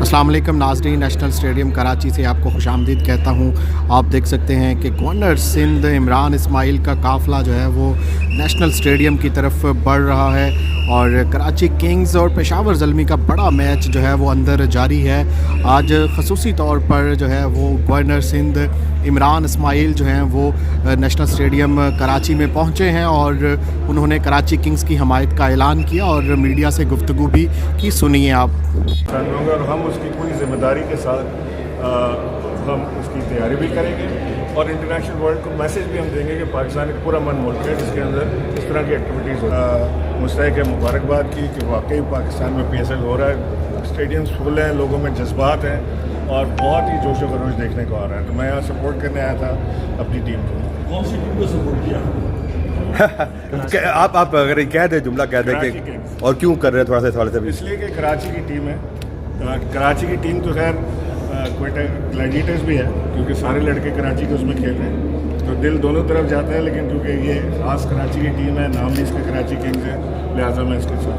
अस्सलाम वालेकुम नाज़रीन, नेशनल स्टेडियम कराची से आपको खुशामदीद कहता हूँ। आप देख सकते हैं कि गवर्नर सिंध इमरान इस्माइल का काफ़िला जो है वो नेशनल स्टेडियम की तरफ बढ़ रहा है और कराची किंग्स और पेशावर ज़ल्मी का बड़ा मैच जो है वो अंदर जारी है। आज ख़ुसूसी तौर पर जो है वो गवर्नर सिंध इमरान इस्माइल जो हैं वो नेशनल स्टेडियम कराची में पहुँचे हैं और उन्होंने कराची किंग्स की हमायत का ऐलान किया और मीडिया से गुफ्तगू भी की। सुनिए आप। और हम उसकी पूरी जिम्मेदारी के साथ हम उसकी तैयारी भी करेंगे और इंटरनेशनल वर्ल्ड को मैसेज भी हम देंगे कि पाकिस्तान एक पूरा मन मुल्क है जिसके अंदर इस तरह की एक्टिविटीज़ हो। मुस्तैक है मुबारकबाद की कि वाकई पाकिस्तान में PSL हो रहा है, स्टेडियम्स फुल हैं, लोगों में जज्बात हैं और बहुत ही जोशो खरोश देखने को आ रहा है। तो मैं यहाँ सपोर्ट करने आया था अपनी टीम को। कौन सी टीम को सपोर्ट किया? आप अगर कह दें, जुमला कह दें कि और क्यों कर रहे हैं, थोड़ा सा सवाल से। इसलिए कि कराची की टीम है, कराची की टीम तो खैर क्वेटा ग्लैडिएटर्स भी है क्योंकि सारे लड़के कराची के उसमें खेल रहे हैं, तो दिल दोनों तरफ जाता है। लेकिन क्योंकि ये खास कराची की टीम है, नाम भी इसका कराची किंग्स है, लिहाजा मैं इसके साथ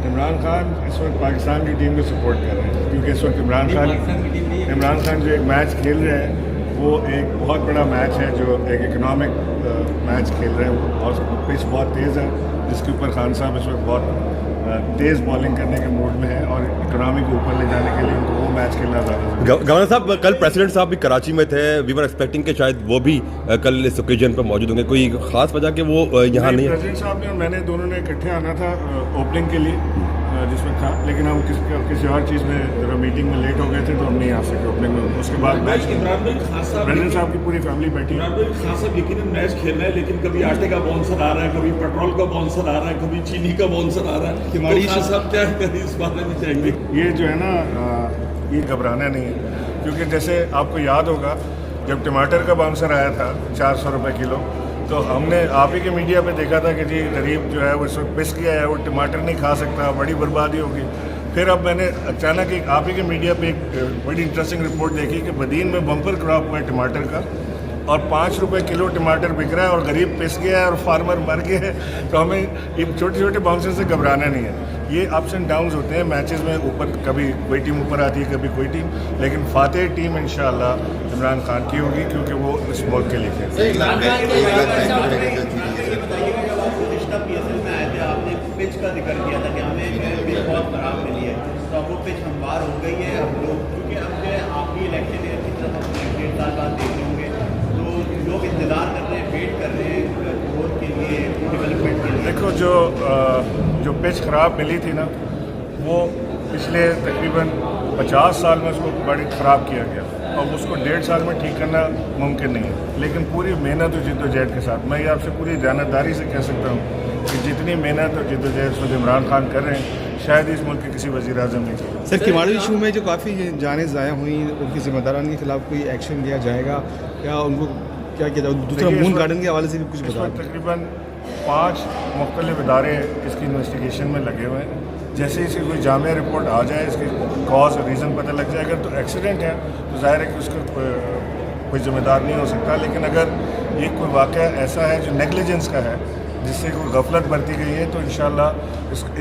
इमरान खान इस वक्त पाकिस्तान की टीम को सपोर्ट कर रहे हैं क्योंकि इस वक्त इमरान खान जो एक मैच खेल रहे हैं वो एक बहुत बड़ा मैच है, जो एक इकनॉमिक मैच खेल रहे हैं और पिच बहुत तेज़ है जिसके ऊपर खान साहब इस वक्त बहुत तेज़ बॉलिंग करने के मूड में है और इकनॉमी को ऊपर ले जाने के लिए उनको वो मैच खेलना ज़्यादा। गवर्नर साहब, कल प्रेसिडेंट साहब भी कराची में थे, वी वर एक्सपेक्टिंग कि शायद वो भी कल इस ओकेजन पर मौजूद होंगे। कोई खास वजह कि वो यहाँ नहीं है? प्रेसिडेंट साहब ने और मैंने दोनों ने इकट्ठे आना था ओपनिंग के लिए जिसमें था, लेकिन हम किसी और चीज़ में जरा मीटिंग में लेट हो गए थे तो हम नहीं आ सके ओपनिंग में। उसके बाद मैच प्रेसिडेंट साहब की पूरी फैमिली बैठी। खास साहब यकीनन मैच खेल रहे हैं, लेकिन कभी आटे का बाउंसर आ रहा है, कभी पेट्रोल का बाउंसर आ रहा है, कभी चीनी का बाउंसर आ रहा है। तो खास साहब क्या करें इस बारे में चाहेंगे? ये जो है ना, ये घबराना नहीं है क्योंकि जैसे आपको याद होगा जब टमाटर का बाउंसर आया था 400 रुपये किलो, तो हमने आप ही के मीडिया पे देखा था कि जी गरीब जो है वो इस वक्त पिस गया है, वो टमाटर नहीं खा सकता, बड़ी बर्बादी होगी। फिर अब मैंने अचानक एक आप ही के मीडिया पे एक बड़ी इंटरेस्टिंग रिपोर्ट देखी कि बदीन में बम्पर क्रॉप हुआ है टमाटर का और 5 रुपये किलो टमाटर बिक रहा है और गरीब पिस गया है और फार्मर मर गए हैं। तो हमें ये छोटे छोटे बाउंसर से घबराना नहीं है। ये अप्स एंड डाउन्स होते हैं मैचेस में, ऊपर कभी कोई टीम ऊपर आती है, कभी कोई टीम, लेकिन फातेह टीम इंशाल्लाह इमरान खान की होगी क्योंकि वो इस मुल्क के लिए खेलते हैं। आपने पिच का जिक्र किया था कि हमें पिच बहुत खराब मिली है, तो अब वो पिच हमवार हो गई है। अब लोग क्योंकि अब आपकी इलेक्शन है, की तरफ हम 1.5 साल बाद देख रहे होंगे, तो लोग इंतज़ार कर रहे हैं, वेट कर रहे हैं वोट के लिए, डेवलपमेंट के लिए। देखो जो पिच ख़राब मिली थी ना, वो पिछले तकरीबन 50 साल में उसको बड़ी ख़राब किया गया और उसको 1.5 साल में ठीक करना मुमकिन नहीं है। लेकिन पूरी मेहनत और जिद्दोजहद के साथ मैं ये आपसे पूरी जानदारी से कह सकता हूँ कि जितनी मेहनत और जिद्दोजहद खुद इमरान खान कर रहे हैं शायद इस मुल्क के किसी वज़ीर आज़म नहीं किया। सर, किमाड़ी इशू में जो काफ़ी जानें ज़ाया हुई, उनकी जिम्मेदारान के खिलाफ कोई एक्शन लिया जाएगा क्या? उनको क्या किया जाए? दूसरा मून गार्डन के हवाले से भी कुछ बताओ। तकरीबन 5 मुख्तलिफ इदारे इसकी इन्वेस्टिगेशन में लगे हुए हैं। जैसे ही इसकी कोई जामिया रिपोर्ट आ जाए, इसकी कॉज और रीज़न पता लग जाए, अगर तो एक्सीडेंट है तो ज़ाहिर है कि उसका कोई ज़िम्मेदार नहीं हो सकता। लेकिन अगर ये कोई वाक़या ऐसा है जो नेगलिजेंस का है, जिससे कोई गफलत बरती गई है, तो इंशाल्लाह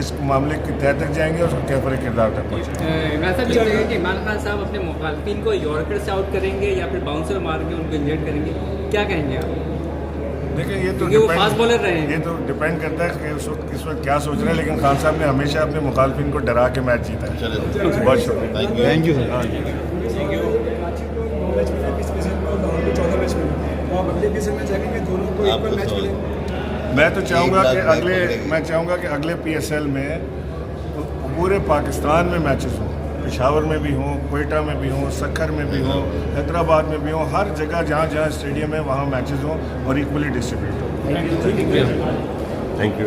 इस मामले की तह तक जाएंगे और उसको कैफर किरदार तक पहुँचेंगे। इमरान साहब ये कहेंगे कि इमरान खान साहब अपने मुखालफिन को यॉर्कर से आउट करेंगे या फिर बाउंसर मार के उनको इंजर्ड करेंगे, क्या कहेंगे आप? देखिए ये तो फास्ट बॉलर रहे हैं, ये तो डिपेंड करता है कि इस वक्त क्या सोच रहे हैं। लेकिन खान साहब ने हमेशा अपने मुखालफिन को डरा के मैच जीता है। बहुत शुक्रिया, थैंक यू सर। मैं चाहूँगा कि अगले PSL में पूरे पाकिस्तान में मैचेस हों, पेशावर में भी हों, क्वेटा में भी हों, सक्खर में भी हों, हैदराबाद में भी हों, हर जगह जहाँ जहाँ स्टेडियम है वहाँ मैचेस हों और इक्वली डिस्ट्रीब्यूट हों। Thank you.